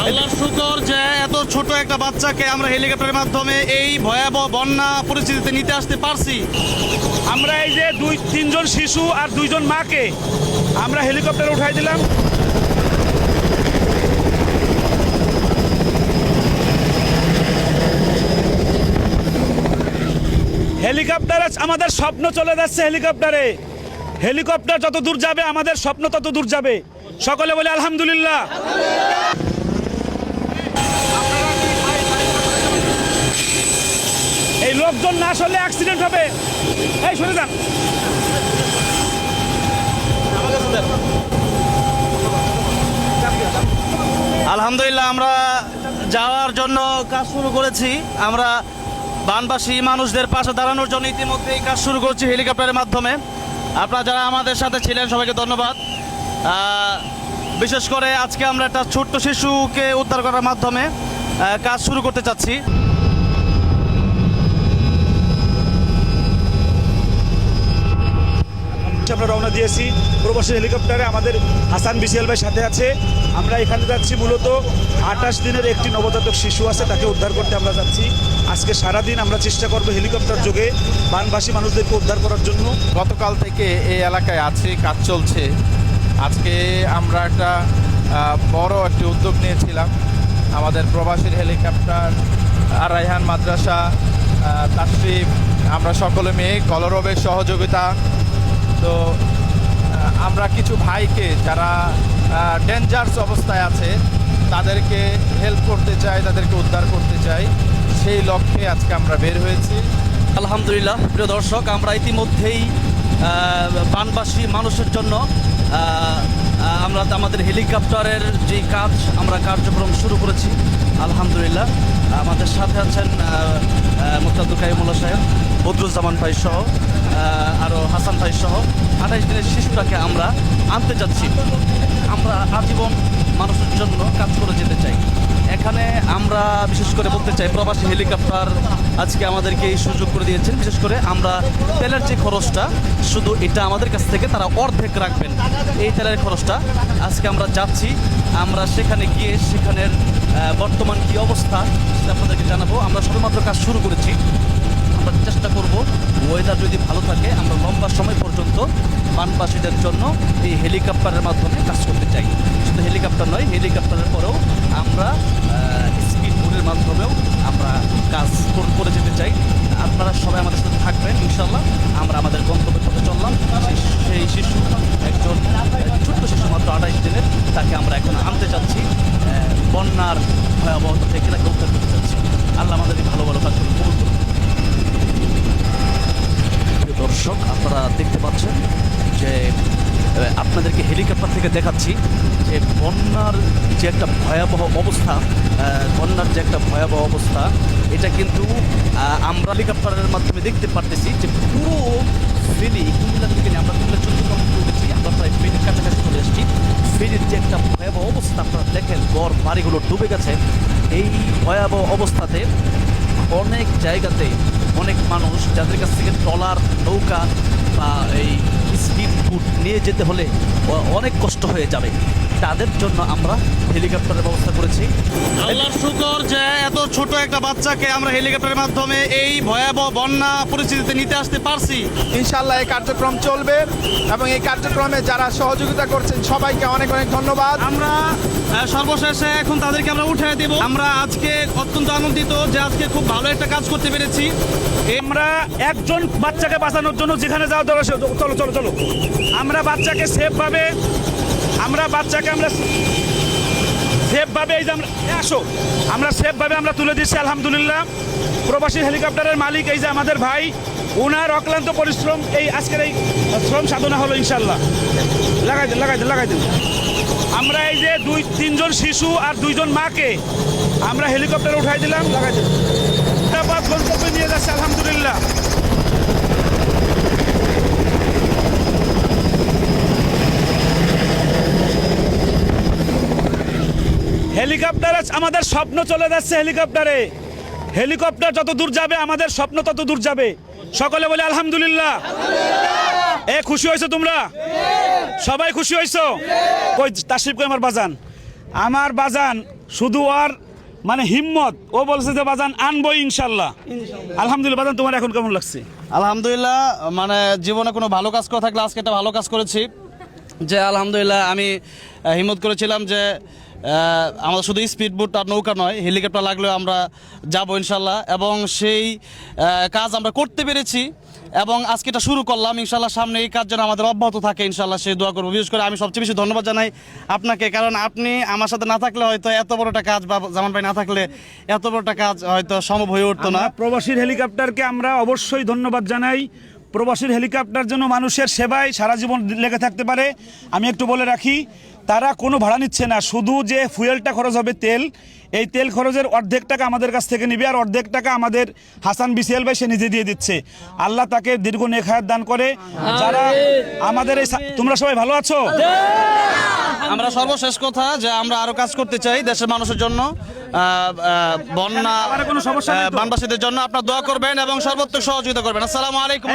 আল্লাহর শুকর যে এত ছোট একটা বাচ্চাকে আমরা হেলিকপ্টারের মাধ্যমে এই ভয়াবহ বন্যা পরিস্থিতিতে নিতে আসতে পারছি। আমরা এই যে তিনজন শিশু আর দুইজন মাকে আমরা হেলিকপ্টারে উঠাই দিলাম। হেলিকপ্টারে আমাদের স্বপ্ন চলে যাচ্ছে। হেলিকপ্টার যত দূর যাবে আমাদের স্বপ্ন তত দূর যাবে। সকলে বলে আলহামদুলিল্লাহ। এই লোকজন না আসলে অ্যাক্সিডেন্ট হবে। এই সরে যান। আলহামদুলিল্লাহ আমরা যাওয়ার জন্য কাজ শুরু করেছি। আমরা বানবাসী মানুষদের পাশে দাঁড়ানোর জন্য ইতিমধ্যে এই কাজ শুরু করছি হেলিকপ্টারের মাধ্যমে। আপনারা যারা আমাদের সাথে ছিলেন সবাইকে ধন্যবাদ। বিশেষ করে আজকে আমরা একটা ছোট্ট শিশুকে উদ্ধার করার মাধ্যমে কাজ শুরু করতে চাচ্ছি। আমরা রওনা দিয়েছি প্রবাসী হেলিকপ্টারে। আমাদের হাসান বিশাল ভাই সাথে আছে। আমরা এখানে যাচ্ছি মূলত 28 দিনের একটি নবজাতক শিশু আছে, তাকে উদ্ধার করতে আমরা যাচ্ছি। আজকে সারাদিন আমরা চেষ্টা করব হেলিকপ্টার যোগে বানবাসী মানুষদেরকে উদ্ধার করার জন্য। গতকাল থেকে এই এলাকায় আছি, কাজ চলছে। আজকে আমরা একটা বড় একটি উদ্যোগ নিয়েছিলাম। আমাদের প্রবাসীর হেলিকপ্টার আর রায়হান মাদ্রাসা, তাশরিফ, আমরা সকলে মেয়ে কলরবের সহযোগিতা। তো আমরা কিছু ভাইকে যারা ডেঞ্জারাস অবস্থায় আছে তাদেরকে হেল্প করতে চাই, তাদেরকে উদ্ধার করতে চাই, সেই লক্ষ্যে আজকে আমরা বের হয়েছি। আলহামদুলিল্লাহ প্রিয় দর্শক, আমরা ইতিমধ্যেই বানবাসী মানুষের জন্য আমরা আমাদের হেলিকপ্টারের যে কাজ আমরা কার্যক্রম শুরু করেছি। আলহামদুলিল্লাহ আমাদের সাথে আছেন মুক্তাদুল কাইমুল্লাহ সাহেব, বদরুজ্জামান ভাই সহ আরও হাসান ভাই সহ 28 দিনের শিশুটাকে আমরা আনতে যাচ্ছি। আমরা আজীবন মানুষের জন্য কাজ করে যেতে চাই। এখানে আমরা বিশেষ করে বলতে চাই প্রবাসী হেলিকপ্টার আজকে আমাদেরকে এই সুযোগ করে দিয়েছেন। বিশেষ করে আমরা তেলের যে খরচটা, শুধু এটা আমাদের কাছ থেকে তারা অর্ধেক রাখবেন। এই তেলের খরচটা আজকে আমরা যাচ্ছি। আমরা সেখানে গিয়ে সেখানের বর্তমান কী অবস্থা সেটা আপনাদেরকে জানাবো। আমরা সবেমাত্র কাজ শুরু করেছি। আমরা চেষ্টা করব ওয়েদার যদি ভালো থাকে আমরা লম্বা সময় পর্যন্ত বানবাসীদের জন্য এই হেলিকপ্টারের মাধ্যমে কাজ করতে চাই। শুধু হেলিকপ্টার নয়, হেলিকপ্টারের পরেও আমরা স্পিড বোটের মাধ্যমেও আমরা কাজ করে যেতে চাই। আপনারা সবাই আমাদের সাথে থাকবেন ইনশাল্লাহ। আমরা আমাদের গন্তব্যের পথে চললাম। সেই শিশু একজন ছোট্ট শিশু মাত্র 28 দিনের, তাকে আমরা এখন আনতে চাচ্ছি। বন্যার ভয়াবহতা থেকে তাকে উদ্ধার করতে চাচ্ছি। আল্লাহ আমাদের এই ভালো ভালো কাজগুলো কবুল করুন। দর্শক আপনারা দেখতে পাচ্ছেন যে আপনাদেরকে হেলিকপ্টার থেকে দেখাচ্ছি যে বন্যার যে একটা ভয়াবহ অবস্থা, এটা কিন্তু আমরা হেলিকপ্টারের মাধ্যমে দেখতে পারতেছি যে পুরো ফেরি কুমিল্লা থেকে আমরা কুমিল্লা 14 কিলোমিটার উঠেছি। আমরা প্রায় ফেরির কাছাকাছি চলে এসেছি। ফেরির যে একটা ভয়াবহ অবস্থা আপনারা দেখেন, ঘর বাড়িগুলো ডুবে গেছে। এই ভয়াবহ অবস্থাতে অনেক জায়গাতে অনেক মানুষ যাদের কাছ থেকে ট্রলার, নৌকা বা এই স্পিড বোট নিয়ে যেতে হলে অনেক কষ্ট হয়ে যাবে, তাদের জন্য আমরা হেলিকপ্টারের ব্যবস্থা করেছি। আল্লাহর শুকর যে এত ছোট একটা বাচ্চাকে আমরা হেলিকপ্টারের মাধ্যমে এই ভয়াবহ বন্যা পরিস্থিতিতে নিতে আসতে পারছি। ইনশাআল্লাহ এই কার্যক্রম চলবে এবং এই কার্যক্রমে যারা সহযোগিতা করছেন সবাইকে অনেক অনেক ধন্যবাদ। আমরা সর্বশেষে এখন তাদেরকে আমরা উঠে দেব। আমরা আজকে অত্যন্ত আনন্দিত যে আজকে খুব ভালো একটা কাজ করতে পেরেছি। আমরা একজন বাচ্চাকে বাঁচানোর জন্য যেখানে যাওয়া দরকার, চলো চলো চলো, আমরা বাচ্চাকে সেফভাবে এই যে আমরা সেফভাবে আমরা তুলে দিচ্ছি। আলহামদুলিল্লাহ প্রবাসী হেলিকপ্টারের মালিক এই যে আমাদের ভাই, ওনার অক্লান্ত পরিশ্রম এই আজকের এই শ্রম সাধনা হলো। ইনশাল্লাহ লাগাই দেন। আমরা এই যে তিনজন শিশু আর দুইজন মাকে আমরা হেলিকপ্টারে উঠাই দিলাম, লাগাই দেন। গন্তব্যে নিয়ে যাচ্ছে আলহামদুলিল্লাহ। হেলিকপ্টারে আমাদের স্বপ্ন চলে যাচ্ছে। হেলিকপ্টার যত দূর যাবে আমাদের স্বপ্ন তত দূর যাবে। সকলে বলে আলহামদুলিল্লাহ। খুশি হয়েছো তোমরা? সবাই খুশি হয়েছো? কই তাশরিফ কই আমার বাজান? আমার বাজান শুধু আর মানে হিম্মত, ও বলছে যে বাজান আনবো ইনশাল্লাহ। আলহামদুলিল্লাহ বাজান, তোমার এখন কেমন লাগছে? আলহামদুলিল্লাহ, মানে জীবনে কোনো ভালো কাজ করে থাকলে আজকে একটা ভালো কাজ করেছি। যে আলহামদুলিল্লাহ আমি হিম্মত করেছিলাম যে আমাদের শুধু স্পিড বোট আর নৌকা নয়, হেলিকপ্টার লাগলেও আমরা যাব ইনশাল্লাহ, এবং সেই কাজ আমরা করতে পেরেছি এবং আজকে এটা শুরু করলাম। ইনশাল্লাহ সামনে এই কাজ যেন আমাদের অব্যাহত থাকে, ইনশাল্লাহ সেই দোয়া করবো। বিশেষ করে আমি সবচেয়ে বেশি ধন্যবাদ জানাই আপনাকে, কারণ আপনি আমার সাথে না থাকলে হয়তো এত বড় একটা কাজ, বা জামান ভাই না থাকলে এত বড় একটা কাজ হয়তো সম্ভব হয়ে উঠতো না। আমরা প্রবাসীর হেলিকপ্টারকে আমরা অবশ্যই ধন্যবাদ জানাই। প্রবাসীর হেলিকপ্টার জন্য মানুষের সেবায় সারা জীবন লেগে থাকতে পারে। আমি একটু বলে রাখি, তারা কোনো ভাড়া নিচ্ছে না, শুধু যে ফুয়েলটা খরচ হবে তেল, এই তেল খরচের অর্ধেক টাকা আমাদের কাছ থেকে নিবে, আর অর্ধেক টাকা আমাদের হাসান বিসিএল ভাই সে নিজে দিয়ে দিচ্ছে। আল্লাহ তাকে দীর্ঘ নেক হায়াত দান করে। যারা আমাদের এই তোমরা সবাই ভালো আছো? আমরা সর্বশেষ কথা যে আমরা আরো কাজ করতে চাই দেশের মানুষের জন্য, বন্যা কোনো সমস্যা নেই তো? বানবাসীদের জন্য আপনারা দোয়া করবেন এবং সর্বোচ্চ সহযোগিতা করবেন। আসসালামু আলাইকুম।